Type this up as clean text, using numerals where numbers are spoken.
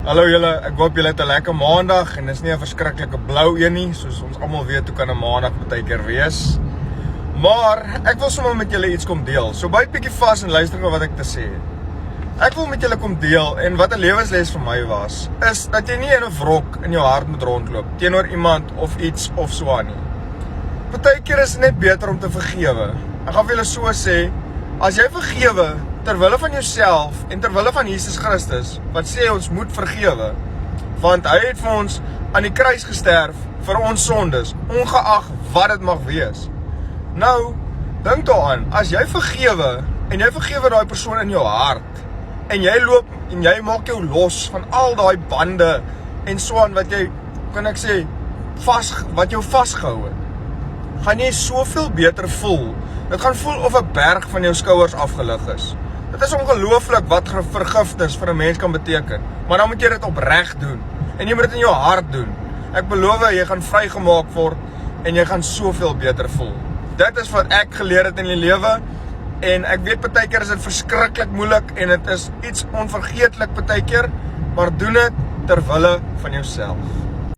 Hallo julle, ek hoop julle het 'n lekker maandag en dis nie 'n verskriklike blou een nie, soos ons almal weet hoe kan 'n maandag baie keer wees. Maar ek wil sommer met julle iets kom deel. So byt bietjie vas en luister na wat ek te sê het. Ek wil met julle kom deel en wat 'n lewensles vir my was, is dat jy nie in 'n wrok in jou hart moet rondloop teenoor iemand of iets of so aan nie. Partykeer is dit net beter om te vergewe. Ek gaan vir julle so sê, as jy vergewe terwille van jouself en terwille van Jesus Christus, wat sê ons moet vergewe, want hy het vir ons aan die kruis gesterf vir ons sondes, ongeag wat dit mag wees. Nou, dink daaraan, as jy vergewe en jy vergewe daai persoon in jou hart en jy loop en jy maak jou los van al daai bande en so aan wat jy, kan ek sê, wat jou vasgehou het, gaan jy soveel beter voel. Dit gaan voel of 'n berg van jou skouers afgelig is. Dit is ongelooflik wat vergifnis vir 'n mens kan beteken, maar dan moet jy dit opreg doen en jy moet dit in jou hart doen. Ek beloof jy gaan vrygemaak word en jy gaan soveel beter voel. Dit is wat ek geleer het in die lewe en ek weet partykeer is dit verskriklik moeilik en dit is iets onvergeetlik partykeer, maar doen dit ter wille van jouself.